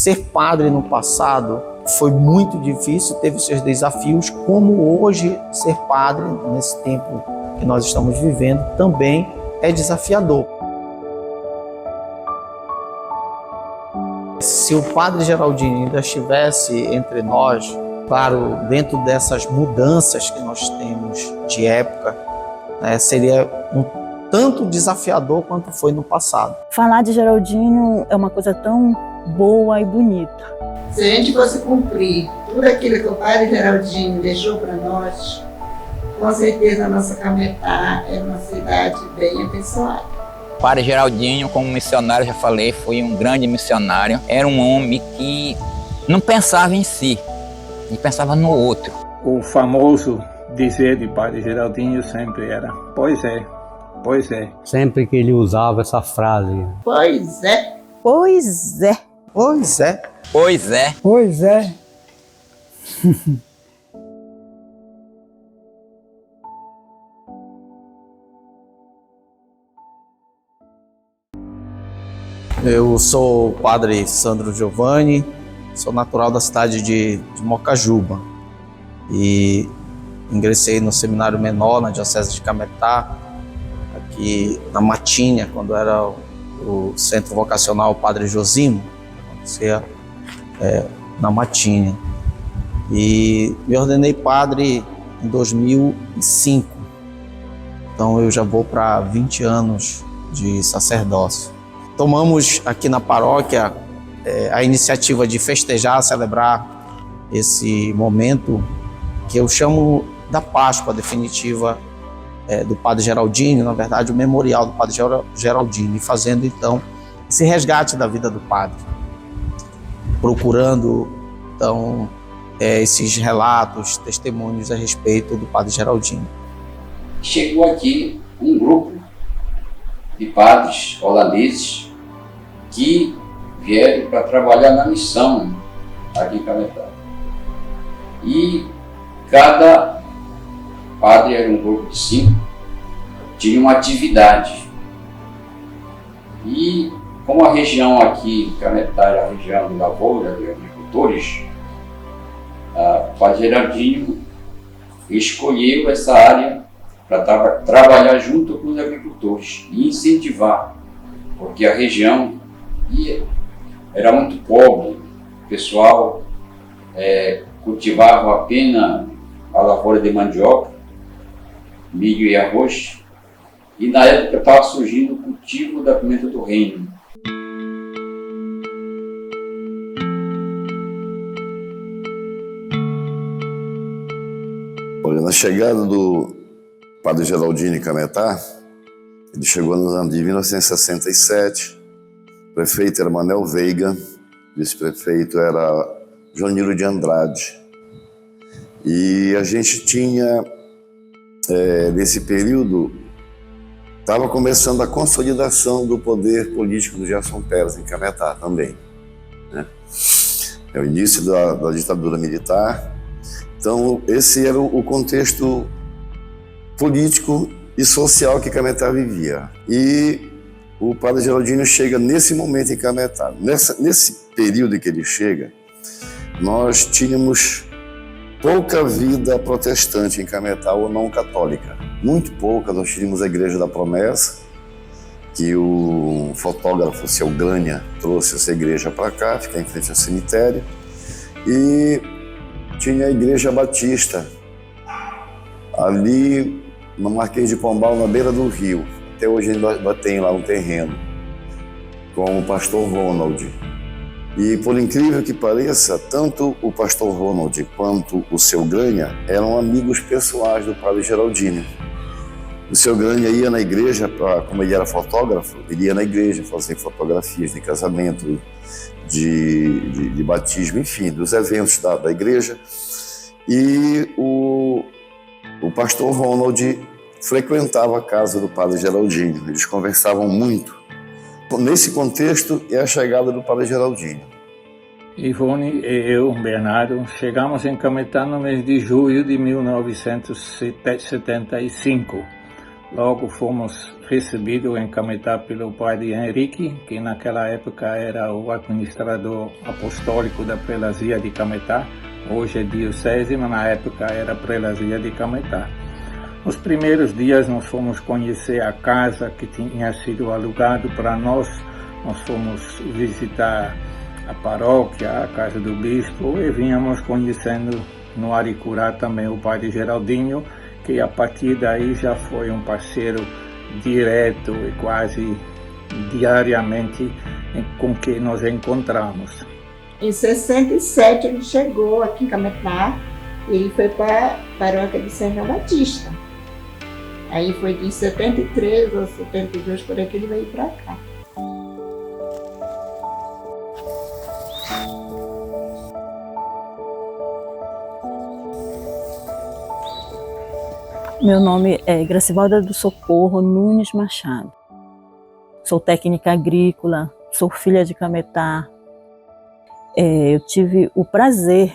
ser padre no passado foi muito difícil, teve seus desafios, como hoje ser padre, nesse tempo que nós estamos vivendo, também é desafiador. Se o padre Geraldinho ainda estivesse entre nós, claro, dentro dessas mudanças que nós temos de época, seria um tanto desafiador quanto foi no passado. Falar de Geraldinho é uma coisa tão boa e bonita. Se a gente fosse cumprir tudo aquilo que o padre Geraldinho deixou para nós, com certeza a nossa Cametá é uma cidade bem abençoada. O padre Geraldinho, como missionário, já falei, foi um grande missionário. Era um homem que não pensava em si, ele pensava no outro. O famoso dizer de padre Geraldinho sempre era: pois é, pois é. Sempre que ele usava essa frase. Pois é. Pois é. Pois é. Pois é. Pois é. Eu sou o padre Sandro Giovanni, sou natural da cidade de Mocajuba e ingressei no seminário menor na diocese de Cametá, aqui na Matinha, quando era o centro vocacional Padre Josimo, acontecia na Matinha. E me ordenei padre em 2005, então eu já vou para 20 anos de sacerdócio. Tomamos aqui na paróquia a iniciativa de festejar, celebrar esse momento que eu chamo da Páscoa definitiva do Padre Geraldinho, na verdade o memorial do Padre Geraldinho, e fazendo então esse resgate da vida do Padre, procurando então esses relatos, testemunhos a respeito do Padre Geraldinho. Chegou aqui um grupo de padres holandeses que vieram para trabalhar na missão aqui em Cametá. E cada padre, era um grupo de 5, tinha uma atividade. E como a região aqui, Cametá, era a região de lavoura, de agricultores, o padre Geraldinho escolheu essa área para trabalhar junto com os agricultores e incentivar, porque a região era muito pobre, o pessoal cultivava apenas a lavoura de mandioca, milho e arroz, e na época estava surgindo o cultivo da pimenta do reino. Olha, na chegada do Padre Geraldinho em Cametá, ele chegou no ano de 1967, o prefeito era Manuel Veiga, vice-prefeito era Joanilo de Andrade. E a gente tinha, nesse período, estava começando a consolidação do poder político do Gerson Pérez em Cametá também, né? É o início da ditadura militar. Então, esse era o contexto político e social que Cametá vivia. E o Padre Geraldinho chega nesse momento em Cametá. Nesse período em que ele chega, nós tínhamos pouca vida protestante em Cametá ou não católica. Muito pouca. Nós tínhamos a Igreja da Promessa, que o fotógrafo, o seu Glânia, trouxe essa igreja para cá, fica em frente ao cemitério. E tinha a Igreja Batista, ali no Marquês de Pombal, na beira do rio. Até hoje ainda tem lá um terreno, com o pastor Ronald. E por incrível que pareça, tanto o pastor Ronald quanto o seu Glânia eram amigos pessoais do Padre Geraldinho. O seu Glânia ia na igreja, como ele era fotógrafo, ele ia na igreja fazer fotografias de casamento, de batismo, enfim, dos eventos da igreja. E o pastor Ronald frequentava a casa do Padre Geraldinho, eles conversavam muito. Nesse contexto é a chegada do Padre Geraldinho. Ivone e eu, Bernardo, chegamos em Cametá no mês de julho de 1975. Logo fomos recebidos em Cametá pelo padre Henrique, que naquela época era o administrador apostólico da prelazia de Cametá. Hoje é diocese, mas na época era prelazia de Cametá. Nos primeiros dias nós fomos conhecer a casa que tinha sido alugado para nós. Nós fomos visitar a paróquia, a casa do bispo, e vínhamos conhecendo no Aricurá também o padre Geraldinho, que a partir daí já foi um parceiro direto e quase diariamente com quem nos encontramos. Em 67 ele chegou aqui em Cametá e ele foi para a paróquia de São João Batista. Aí foi de 73 ou 72 por aí que ele veio para cá. Meu nome é Gracivalda do Socorro Nunes Machado. Sou técnica agrícola, sou filha de Cametá. Eu tive o prazer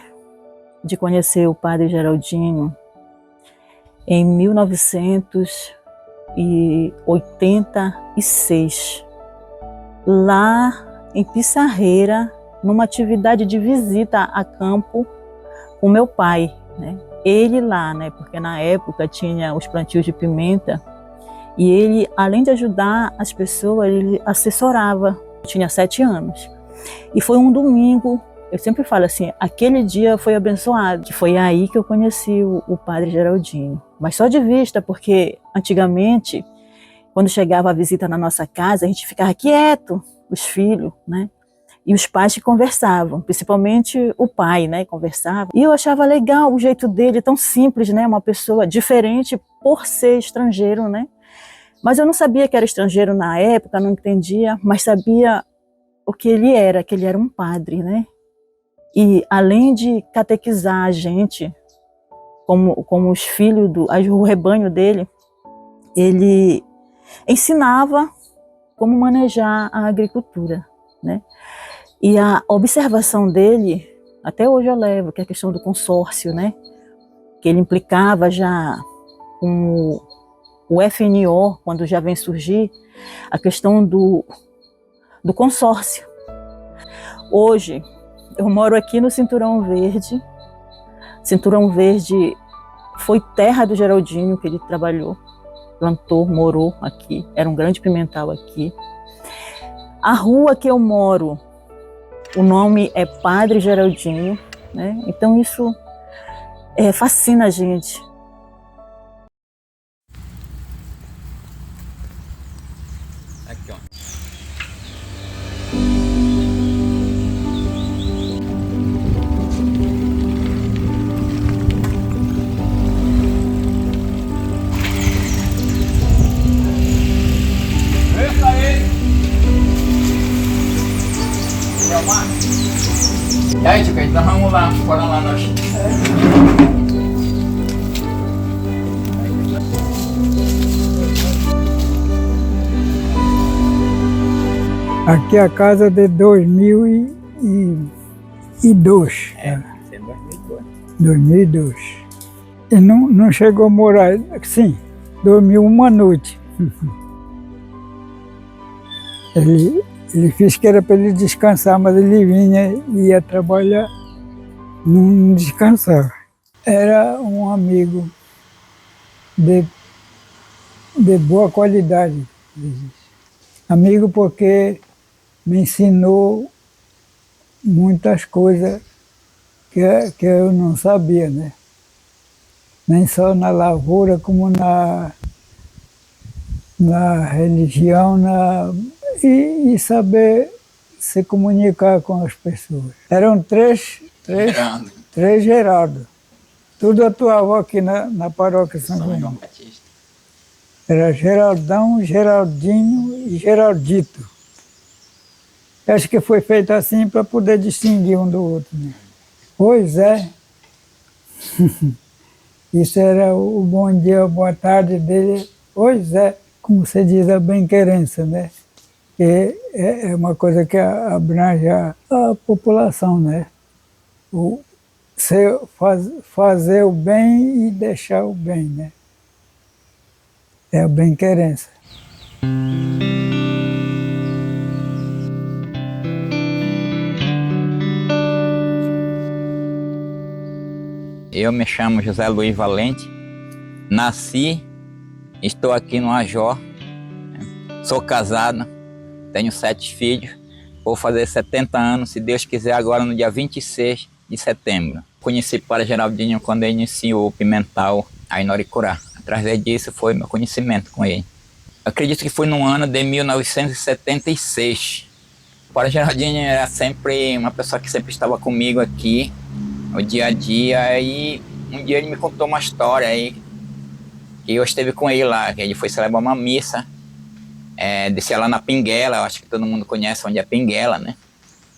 de conhecer o padre Geraldinho em 1986, lá em Pissarreira, numa atividade de visita a campo com meu pai, né? Ele lá, né? Porque na época tinha os plantios de pimenta e ele, além de ajudar as pessoas, ele assessorava. Eu tinha 7 anos. E foi um domingo, eu sempre falo assim, aquele dia foi abençoado. Foi aí que eu conheci o padre Geraldinho. Mas só de vista, porque antigamente, quando chegava a visita na nossa casa, a gente ficava quieto, os filhos, né? E os pais que conversavam, principalmente o pai, né, conversava. E eu achava legal o jeito dele, tão simples, né, uma pessoa diferente por ser estrangeiro, né. Mas eu não sabia que era estrangeiro na época, não entendia, mas sabia o que ele era um padre, né. E além de catequizar a gente, como os filhos, o rebanho dele, ele ensinava como manejar a agricultura, né. E a observação dele, até hoje eu levo, que é a questão do consórcio, né? Que ele implicava já com o FNO, quando já vem surgir, a questão do consórcio. Hoje, eu moro aqui no Cinturão Verde. Cinturão Verde foi terra do Geraldinho, que ele trabalhou, plantou, morou aqui. Era um grande pimental aqui. A rua que eu moro, o nome é Padre Geraldinho, né? Então isso fascina a gente. Aqui, ó. E aí, tio, então vamos lá, foram lá nós. Aqui é a casa de 2002. É, isso é 2002. 2002. Ele não chegou a morar, sim, dormiu uma noite. Ele fez que era para ele descansar, mas ele vinha e ia trabalhar, não descansava. Era um amigo de boa qualidade. Amigo porque me ensinou muitas coisas que eu não sabia, né? Nem só na lavoura, como na religião, e saber se comunicar com as pessoas. Eram três Geraldo. Tudo atuava aqui na paróquia São João Batista. Era Geraldão, Geraldinho e Geraldito. Acho que foi feito assim para poder distinguir um do outro, né? Pois é. Isso era o bom dia, boa tarde dele. Pois é, como se diz, a bem-querença, né? Que é uma coisa que abrange a população, né? Fazer o bem e deixar o bem, né? É a bem-querença. Eu me chamo José Luiz Valente, nasci, estou aqui no Ajó, sou casado, tenho 7 filhos, vou fazer 70 anos, se Deus quiser, agora no dia 26 de setembro. Conheci Padre Geraldinho quando ele iniciou o Pimental aí no Oricurá. Através disso foi meu conhecimento com ele. Acredito que foi no ano de 1976. O Padre Geraldinho era sempre uma pessoa que sempre estava comigo aqui, no dia a dia, e um dia ele me contou uma história aí, que eu esteve com ele lá, que ele foi celebrar uma missa, descia lá na Pinguela, eu acho que todo mundo conhece onde é Pinguela, né?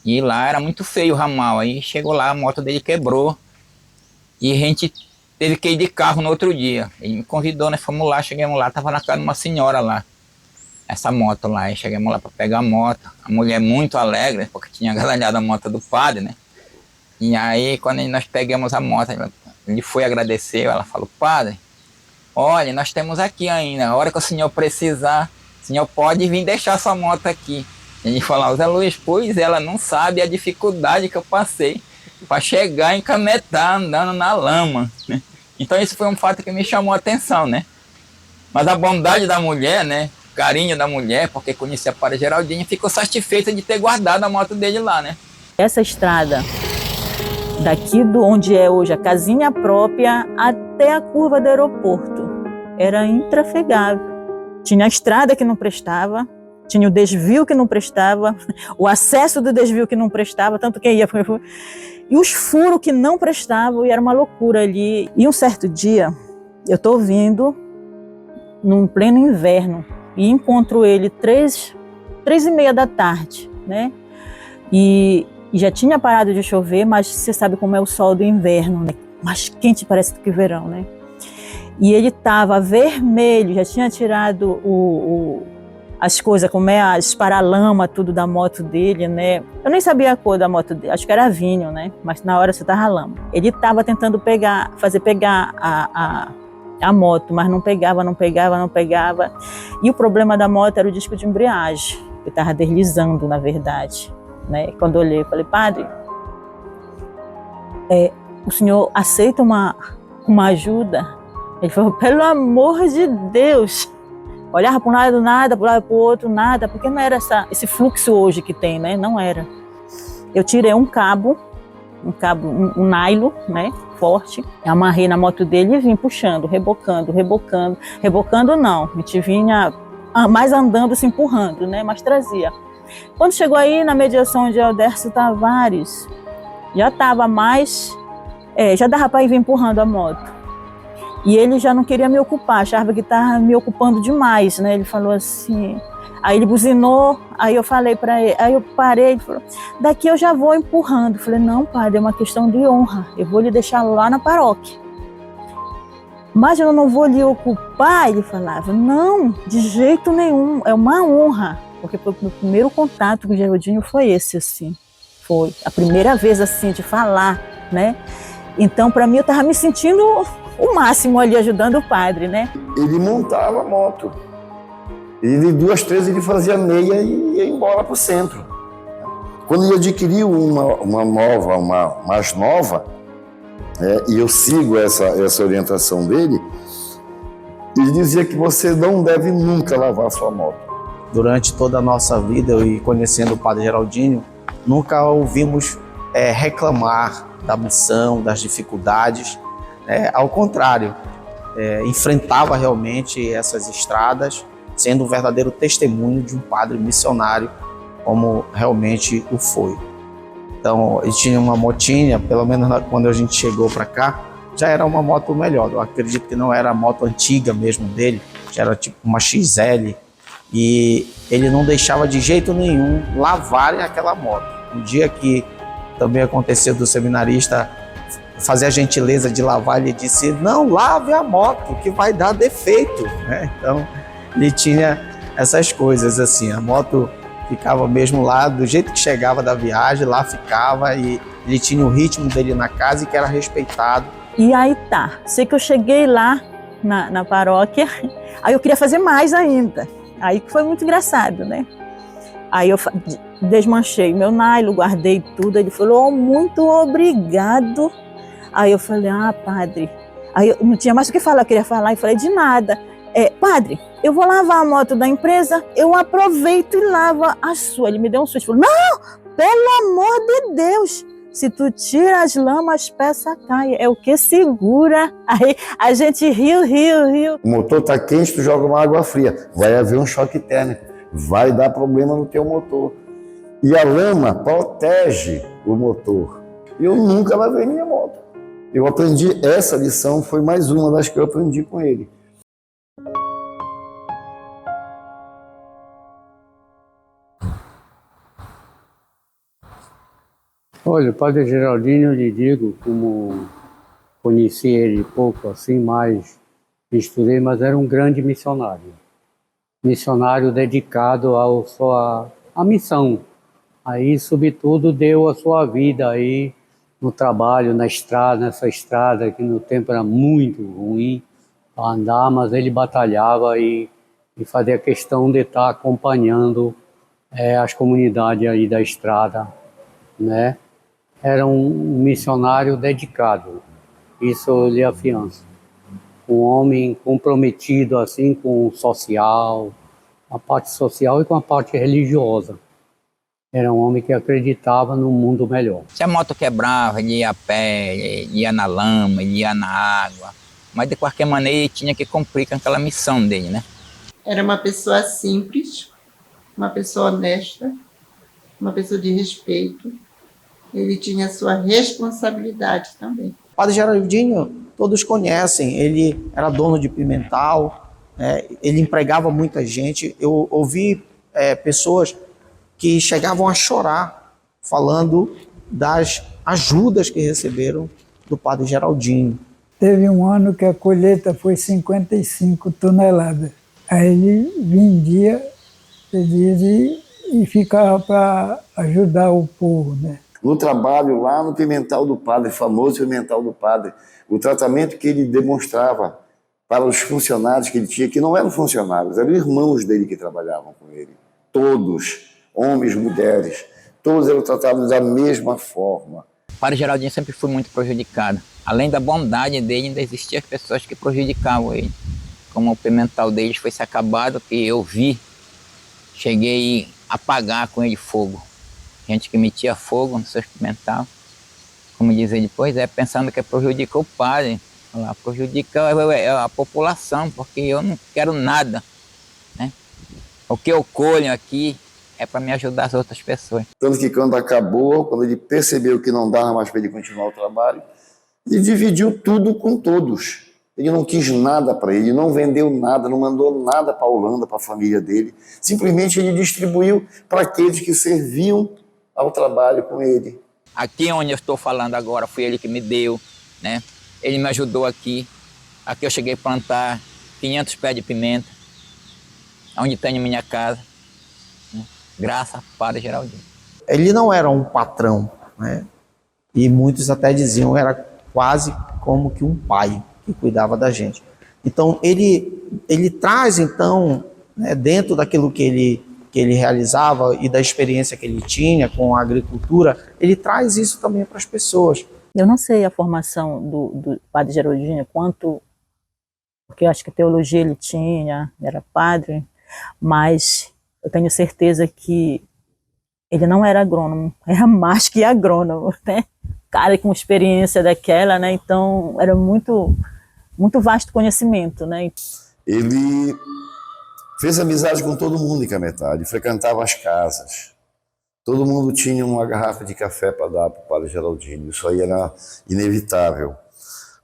E lá era muito feio o ramal, aí chegou lá, a moto dele quebrou, e a gente teve que ir de carro no outro dia. Ele me convidou, nós fomos lá, chegamos lá, tava na casa de uma senhora lá, essa moto lá, e chegamos lá para pegar a moto, a mulher muito alegre, porque tinha agarrado a moto do padre, né? E aí, quando nós pegamos a moto, ele foi agradecer, ela falou: padre, olha, nós temos aqui ainda, a hora que o senhor precisar, o senhor pode vir deixar sua moto aqui. Ele falou: Zé Luiz, pois ela não sabe a dificuldade que eu passei para chegar em Cametá andando na lama, né? Então isso foi um fato que me chamou a atenção, né? Mas a bondade da mulher, né? O carinho da mulher, porque conhecia a Padre Geraldinho, ficou satisfeita de ter guardado a moto dele lá, né? Essa estrada daqui do onde é hoje a casinha própria até a curva do aeroporto era intrafegável. Tinha a estrada que não prestava, tinha o desvio que não prestava, o acesso do desvio que não prestava, tanto que ia... E os furos que não prestavam, e era uma loucura ali. E um certo dia, eu estou vindo num pleno inverno e encontro ele 3h30 da tarde, né? E já tinha parado de chover, mas você sabe como é o sol do inverno, né? Mais quente parece do que verão, né? E ele estava vermelho, já tinha tirado as coisas, como é as paralamas, tudo da moto dele, né? Eu nem sabia a cor da moto dele, acho que era vinho, né? Mas na hora você tava lama. Ele estava tentando fazer pegar a moto, mas não pegava. E o problema da moto era o disco de embreagem, que estava deslizando, na verdade, né? Quando eu olhei, eu falei: padre, o senhor aceita uma ajuda? Ele falou: pelo amor de Deus. Olhava para um lado, nada, para o lado para o outro, nada, porque não era esse fluxo hoje que tem, né? Não era. Eu tirei um cabo, um nylon, né? Forte, amarrei na moto dele e vim puxando, rebocando não, a gente vinha mais andando, se empurrando, né? Mas trazia. Quando chegou aí na mediação de Aldercio Tavares, já estava mais, já dava para ir vir empurrando a moto. E ele já não queria me ocupar, achava que estava me ocupando demais, né? Ele falou assim, aí ele buzinou, aí eu falei para ele, aí eu parei, ele falou: daqui eu já vou empurrando. Eu falei: não, padre, é uma questão de honra, eu vou lhe deixar lá na paróquia. Mas eu não vou lhe ocupar, ele falava. Não, de jeito nenhum, é uma honra. Porque o meu primeiro contato com o Geraldinho foi esse, assim. Foi a primeira vez, assim, de falar, né? Então, para mim, eu estava me sentindo o máximo ali, ajudando o padre, né? Ele montava a moto. Ele, 2, 3, ele fazia meia e ia embora para o centro. Quando ele adquiriu uma mais nova, e eu sigo essa orientação dele, ele dizia que você não deve nunca lavar a sua moto. Durante toda a nossa vida, eu e conhecendo o Padre Geraldinho, nunca ouvimos reclamar da missão, das dificuldades. Ao contrário, enfrentava realmente essas estradas, sendo um verdadeiro testemunho de um padre missionário, como realmente o foi. Então, ele tinha uma motinha, pelo menos quando a gente chegou para cá, já era uma moto melhor. Eu acredito que não era a moto antiga mesmo dele, já era tipo uma XL, e ele não deixava de jeito nenhum lavarem aquela moto. Um dia que também aconteceu do seminarista fazer a gentileza de lavar, ele disse: não, lave a moto, que vai dar defeito, né? Então, ele tinha essas coisas assim, a moto ficava mesmo lá, do jeito que chegava da viagem, lá ficava, e ele tinha o ritmo dele na casa e que era respeitado. E aí tá, sei que eu cheguei lá na paróquia. Aí eu queria fazer mais ainda. Aí foi muito engraçado, né? Aí eu desmanchei meu nylon, guardei tudo. Ele falou, muito obrigado. Aí eu falei, padre. Aí eu não tinha mais o que falar, eu queria falar e falei, de nada. Padre, eu vou lavar a moto da empresa, eu aproveito e lavo a sua. Ele me deu um susto, falou, não, pelo amor de Deus, se tu tira as lamas, as peças caem, é o que segura. Aí a gente riu. O motor está quente, tu joga uma água fria, vai haver um choque térmico, vai dar problema no teu motor. E a lama protege o motor. Eu nunca lavei minha moto. Eu aprendi essa lição, foi mais uma das que eu aprendi com ele. Olha, o Padre Geraldinho, eu lhe digo, como conheci ele pouco assim, mas estudei, mas era um grande missionário. Missionário dedicado à missão. Aí, sobretudo, deu a sua vida aí no trabalho, na estrada, nessa estrada que no tempo era muito ruim para andar, mas ele batalhava e fazia questão de estar acompanhando as comunidades aí da estrada, né? Era um missionário dedicado, isso eu lhe afianço. Um homem comprometido assim com o social, a parte social e com a parte religiosa. Era um homem que acreditava num mundo melhor. Se a moto quebrava, ele ia a pé, ele ia na lama, ele ia na água. Mas de qualquer maneira ele tinha que cumprir com aquela missão dele, né? Era uma pessoa simples, uma pessoa honesta, uma pessoa de respeito. Ele tinha a sua responsabilidade também. O Padre Geraldinho, todos conhecem, ele era dono de Pimental, ele empregava muita gente. Eu ouvi pessoas que chegavam a chorar, falando das ajudas que receberam do Padre Geraldinho. Teve um ano que a colheita foi 55 toneladas. Aí ele vendia e ficava para ajudar o povo, né? No trabalho lá no Pimental do Padre, famoso Pimental do Padre, o tratamento que ele demonstrava para os funcionários que ele tinha, que não eram funcionários, eram irmãos dele que trabalhavam com ele. Todos, homens, mulheres, todos eram tratados da mesma forma. O Padre Geraldinho sempre foi muito prejudicado. Além da bondade dele, ainda existiam as pessoas que prejudicavam ele. Como o Pimental deles foi se acabado, que eu vi, cheguei a apagar com ele fogo. Gente que metia fogo no seu Pimental, como dizer depois, pensando que prejudicou o padre. Prejudica a população, porque eu não quero nada, né? O que eu colho aqui é para me ajudar as outras pessoas. Tanto que quando acabou, quando ele percebeu que não dava mais para ele continuar o trabalho, ele dividiu tudo com todos. Ele não quis nada para ele, não vendeu nada, não mandou nada para a Holanda, para a família dele. Simplesmente ele distribuiu para aqueles que serviam ao trabalho com ele. Aqui onde eu estou falando agora, foi ele que me deu, né? Ele me ajudou aqui. Aqui eu cheguei a plantar 500 pés de pimenta, onde tenho minha casa, né? Graças ao Padre Geraldinho. Ele não era um patrão, né? E muitos até diziam, era quase como que um pai que cuidava da gente. Então ele traz, então, né, dentro daquilo que ele realizava e da experiência que ele tinha com a agricultura, ele traz isso também para as pessoas. Eu não sei a formação do Padre Geraldinho, porque eu acho que teologia ele tinha, era padre, mas eu tenho certeza que ele não era agrônomo, era mais que agrônomo, né? Cara com experiência daquela, né? Então era muito vasto conhecimento, né? Ele fez amizade com todo mundo em Cametá, ele frequentava as casas. Todo mundo tinha uma garrafa de café para dar para o Padre Geraldinho, isso aí era inevitável.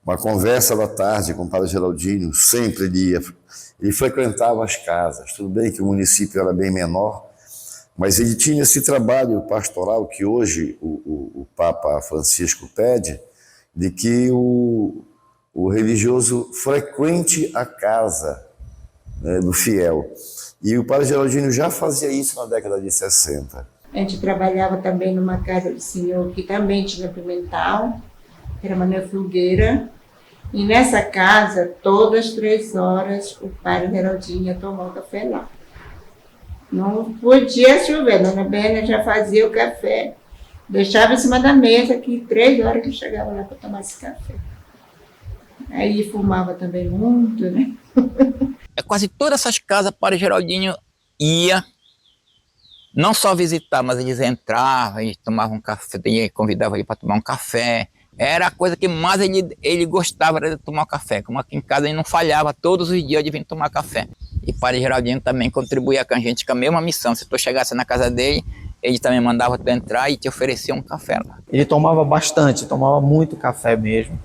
Uma conversa da tarde com o Padre Geraldinho, sempre ele frequentava as casas. Tudo bem que o município era bem menor, mas ele tinha esse trabalho pastoral que hoje o Papa Francisco pede, de que o religioso frequente a casa, né, do fiel. E o Padre Geraldinho já fazia isso na década de 60. A gente trabalhava também numa casa do senhor que também tinha Pimental, era Manuel Filgueira, E nessa casa, todas as 3 horas, o padre Geraldinho ia tomar o café lá. Não podia chover, Dona Bena já fazia o café, deixava em cima da mesa, que 3 horas que chegava lá para tomar esse café. Aí fumava também muito, né? Quase todas essas casas, Padre Geraldinho ia, não só visitar, mas eles entravam, eles tomavam um café, convidavam ele para tomar um café. Era a coisa que mais ele gostava, era de tomar café. Como aqui em casa ele não falhava, todos os dias de vir tomar café. E Padre Geraldinho também contribuía com a gente com a mesma missão. Se tu chegasse na casa dele, ele também mandava tu entrar e te oferecia um café lá. Ele tomava bastante, tomava muito café mesmo.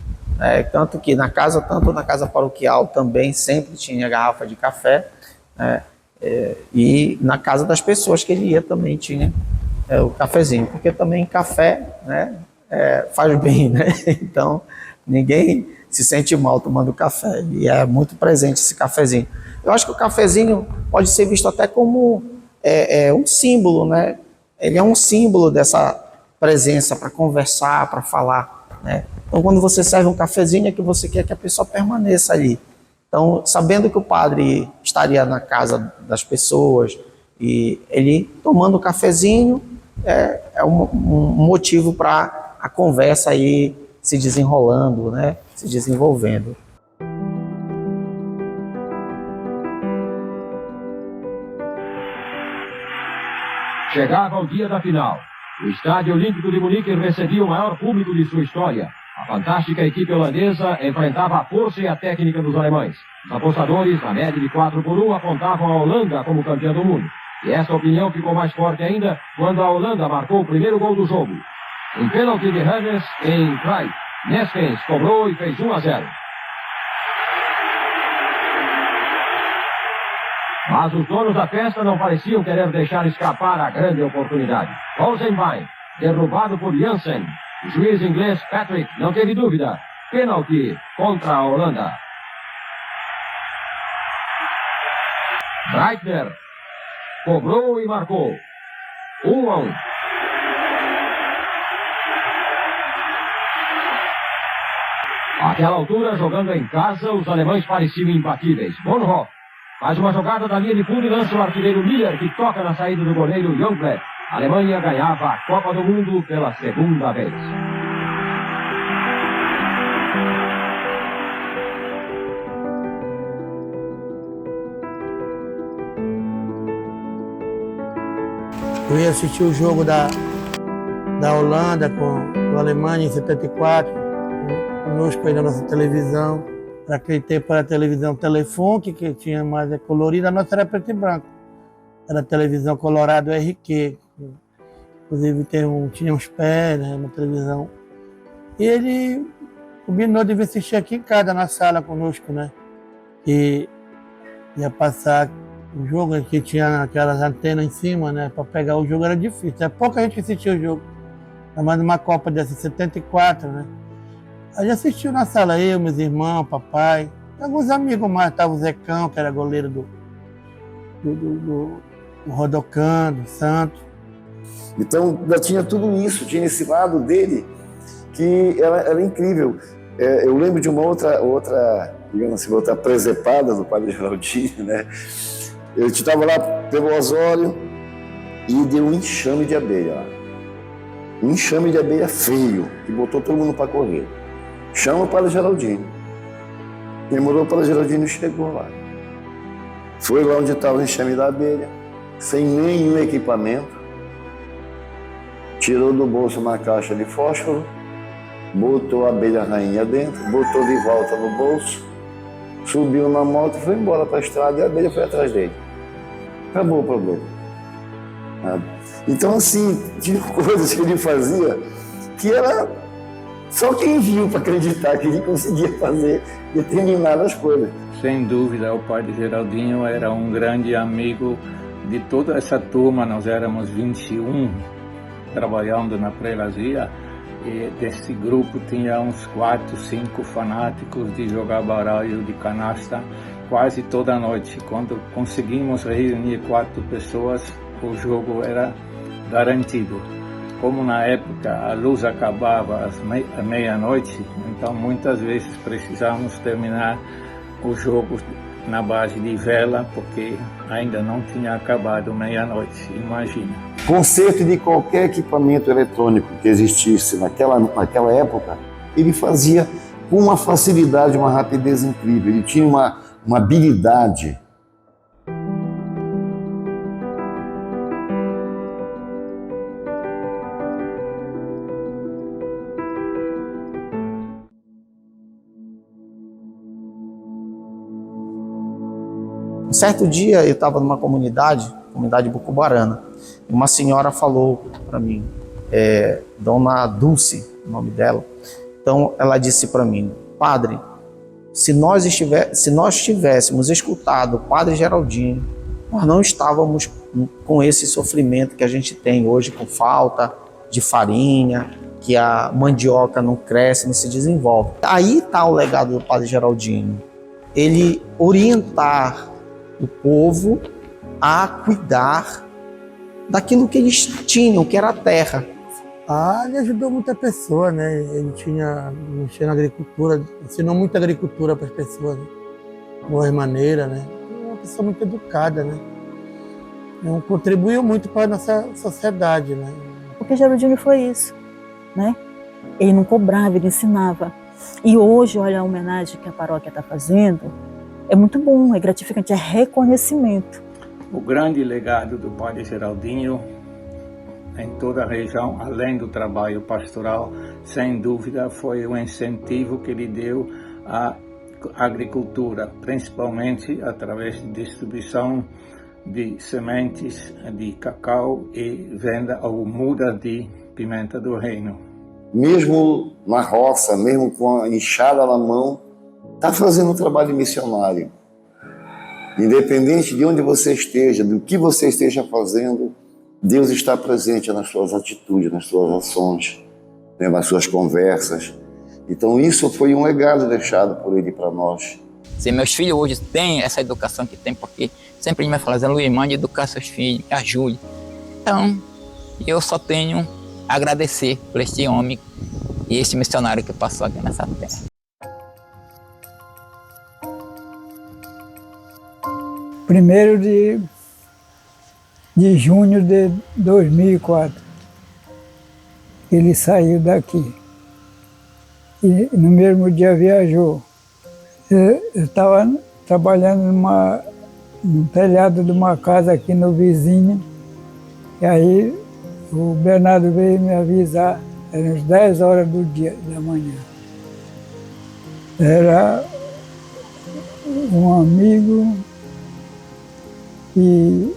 Tanto que tanto na casa paroquial também sempre tinha garrafa de café, né? E na casa das pessoas que ele ia também tinha o cafezinho, porque também café, né, faz bem, né? Então ninguém se sente mal tomando café, e é muito presente esse cafezinho. Eu acho que o cafezinho pode ser visto até como um símbolo, né? Ele é um símbolo dessa presença para conversar, para falar, né? Então, quando você serve um cafezinho, é que você quer que a pessoa permaneça ali. Então, sabendo que o padre estaria na casa das pessoas e ele tomando o cafezinho, é um motivo para a conversa aí se desenrolando, né? Se desenvolvendo. Chegava o dia da final. O Estádio Olímpico de Munique recebia o maior público de sua história. A fantástica equipe holandesa enfrentava a força e a técnica dos alemães. Os apostadores, na média de 4-1, apontavam a Holanda como campeã do mundo. E essa opinião ficou mais forte ainda quando a Holanda marcou o primeiro gol do jogo. Em pênalti de Hennes em Cruyff, Neskens cobrou e fez 1-0. Mas os donos da festa não pareciam querer deixar escapar a grande oportunidade. Rosenbein, derrubado por Jansen. O juiz inglês Patrick não teve dúvida. Pênalti contra a Holanda. Breitner cobrou e marcou. 1-1. Àquela altura, jogando em casa, os alemães pareciam imbatíveis. Bonhoff faz uma jogada da linha de fundo e lança o artilheiro Miller, que toca na saída do goleiro Youngblood. A Alemanha ganhava a Copa do Mundo pela segunda vez. Eu ia assistir o jogo da Holanda com a Alemanha em 74, conosco aí na nossa televisão. Naquele tempo era a televisão Telefunke, que tinha mais colorida, a nossa era preto e branco. Era a televisão Colorado RQ. Inclusive tinha uns pés, né, uma televisão. E ele combinou de vir assistir aqui em casa, na sala conosco, né? E ia passar o jogo, que tinha aquelas antenas em cima, né? Para pegar o jogo era difícil. É pouca gente que assistia o jogo. Ainda mais numa Copa dessa, 74, né? Aí assistiu na sala, eu, meus irmãos, papai, alguns amigos mais, estava o Zecão, que era goleiro do Rodocan, do Santos. Então, já tinha tudo isso, tinha esse lado dele que era incrível. Eu lembro de uma outra, digamos assim, outra presepada do Padre Geraldinho, né? Eu estava lá pelo Osório e deu um enxame de abelha lá. Um enxame de abelha feio, que botou todo mundo para correr. Chama o Padre Geraldinho. Demorou, o Padre Geraldinho chegou lá. Foi lá onde estava o enxame da abelha, sem nenhum equipamento. Tirou do bolso uma caixa de fósforo, botou a abelha rainha dentro, botou de volta no bolso, subiu na moto e foi embora para a estrada e a abelha foi atrás dele. Acabou o problema. Então, assim, tinha coisas que ele fazia que era só quem viu para acreditar que ele conseguia fazer determinadas coisas. Sem dúvida, o Padre Geraldinho era um grande amigo de toda essa turma. Nós éramos 21 trabalhando na prelazia, e desse grupo tinha uns 4, 5 fanáticos de jogar baralho de canasta quase toda noite. Quando conseguimos reunir 4 pessoas, o jogo era garantido. como na época a luz acabava à meia-noite, então muitas vezes precisávamos terminar o jogo na base de vela, porque ainda não tinha acabado meia-noite, imagina. Conserto de qualquer equipamento eletrônico que existisse naquela época, ele fazia com uma facilidade, uma rapidez incrível. Ele tinha uma habilidade. Um certo dia eu estava numa comunidade Bucubarana, e uma senhora falou para mim, Dona Dulce, o nome dela. Então ela disse para mim: padre, se nós tivéssemos escutado o padre Geraldinho, nós não estávamos com esse sofrimento que a gente tem hoje, com falta de farinha, que a mandioca não cresce, não se desenvolve. Aí está o legado do padre Geraldinho, ele orientar o povo a cuidar daquilo que eles tinham, que era a terra. Ele ajudou muita pessoa, né? Ele mexia na agricultura, ensinou muita agricultura para as pessoas, né? Boa maneira, né? Uma pessoa muito educada, né? Contribuiu muito para a nossa sociedade, né? Porque Geraldinho foi isso, né? Ele não cobrava, ele ensinava. E hoje, olha a homenagem que a paróquia está fazendo, é muito bom, é gratificante, é reconhecimento. O grande legado do padre Geraldinho em toda a região, além do trabalho pastoral, sem dúvida, foi o incentivo que ele deu à agricultura, principalmente através de distribuição de sementes de cacau e venda ou muda de pimenta do reino. Mesmo na roça, mesmo com a enxada na mão, está fazendo um trabalho missionário. Independente de onde você esteja, do que você esteja fazendo, Deus está presente nas suas atitudes, nas suas ações, né, nas suas conversas. Então isso foi um legado deixado por ele para nós. Se meus filhos hoje têm essa educação que tem, porque sempre ele me fala: Zé Luiz, mande educar seus filhos, me ajude. Então, eu só tenho a agradecer por este homem e este missionário que passou aqui nessa terra. 1º de junho de 2004, ele saiu daqui. E no mesmo dia viajou. Eu estava trabalhando no telhado de uma casa aqui no vizinho, e aí o Bernardo veio me avisar, eram as 10 horas da manhã. Era um amigo e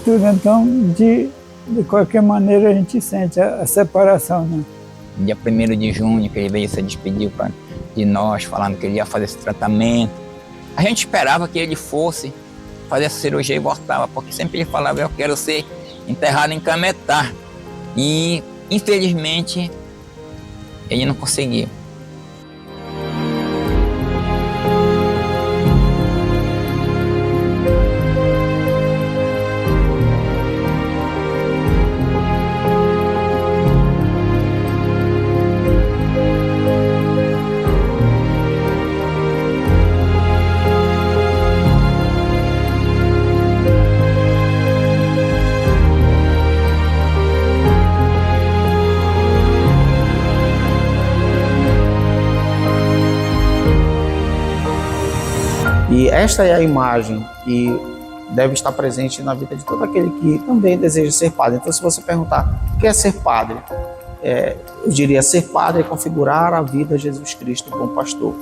tudo. Então, de qualquer maneira, a gente sente a separação, né? Dia 1º de junho, que ele veio se despedir de nós, falando que ele ia fazer esse tratamento. A gente esperava que ele fosse fazer essa cirurgia e voltava, porque sempre ele falava: eu quero ser enterrado em Cametá. E, infelizmente, ele não conseguiu. E esta é a imagem que deve estar presente na vida de todo aquele que também deseja ser padre. Então, se você perguntar o que é ser padre, eu diria: ser padre é configurar a vida de Jesus Cristo, bom pastor,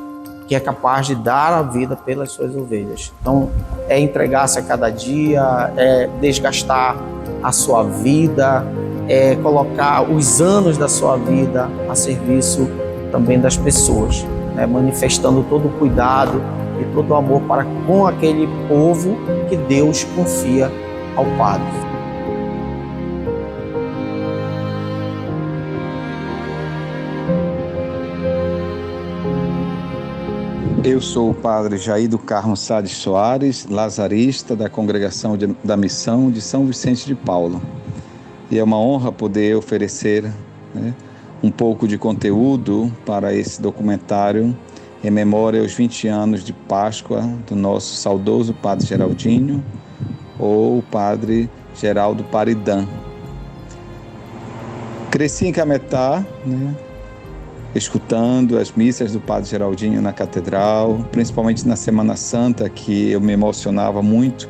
que é capaz de dar a vida pelas suas ovelhas. Então, é entregar-se a cada dia, é desgastar a sua vida, é colocar os anos da sua vida a serviço também das pessoas, né? Manifestando todo o cuidado e todo o amor para com aquele povo que Deus confia ao padre. Eu sou o padre Jair do Carmo Sades Soares, lazarista da Congregação da Missão de São Vicente de Paulo. E é uma honra poder oferecer, né, um pouco de conteúdo para esse documentário em memória aos 20 anos de Páscoa do nosso saudoso Padre Geraldinho, ou o Padre Geraldo Paridã. Cresci em Cametá, né, escutando as missas do Padre Geraldinho na catedral, principalmente na Semana Santa, que eu me emocionava muito,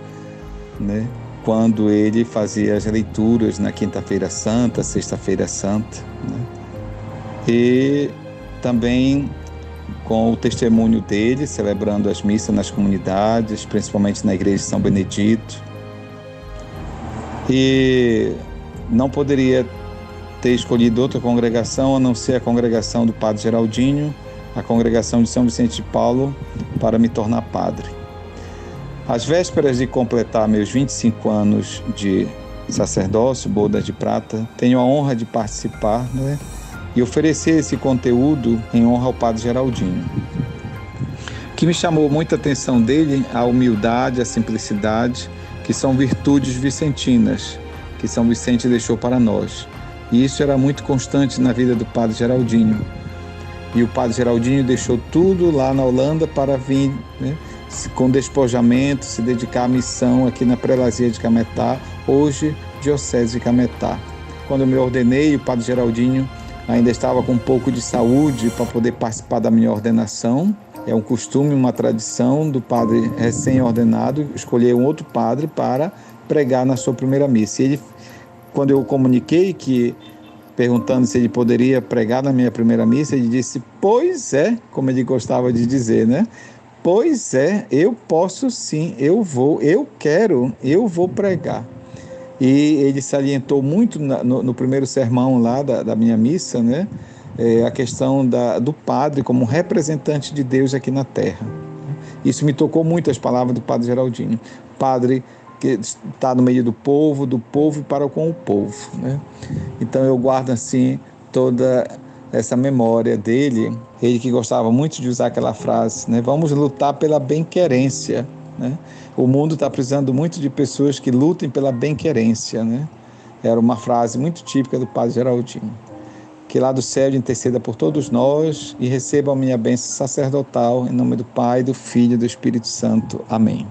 né, quando ele fazia as leituras na Quinta-feira Santa, Sexta-feira Santa, né, e também com o testemunho dele, celebrando as missas nas comunidades, principalmente na Igreja de São Benedito. E não poderia ter escolhido outra congregação a não ser a congregação do Padre Geraldinho, a congregação de São Vicente de Paulo, para me tornar padre. Às vésperas de completar meus 25 anos de sacerdócio, bodas de prata, tenho a honra de participar, né, e oferecer esse conteúdo em honra ao Padre Geraldinho. O que me chamou muita atenção dele, a humildade, a simplicidade, que são virtudes vicentinas, que São Vicente deixou para nós. E isso era muito constante na vida do Padre Geraldinho. E o Padre Geraldinho deixou tudo lá na Holanda para vir, né, com despojamento, se dedicar à missão aqui na Prelazia de Cametá, hoje Diocese de Cametá. Quando eu me ordenei, o Padre Geraldinho ainda estava com um pouco de saúde para poder participar da minha ordenação. É um costume, uma tradição do padre recém-ordenado escolher um outro padre para pregar na sua primeira missa. E ele, quando eu comuniquei perguntando se ele poderia pregar na minha primeira missa, ele disse: pois é, como ele gostava de dizer, né? Pois é, eu posso sim, eu vou, eu quero, eu vou pregar. E ele salientou muito no primeiro sermão lá da minha missa, né, a questão do padre como representante de Deus aqui na terra. Isso me tocou muito, as palavras do Padre Geraldinho. Padre que está no meio do povo e para com o povo, né? Então eu guardo assim toda essa memória dele, ele que gostava muito de usar aquela frase, né, vamos lutar pela bem-querência, né? O mundo está precisando muito de pessoas que lutem pela bem-querência, né? Era uma frase muito típica do Padre Geraldinho. Que lá do céu interceda por todos nós e receba a minha bênção sacerdotal, em nome do Pai, do Filho e do Espírito Santo. Amém.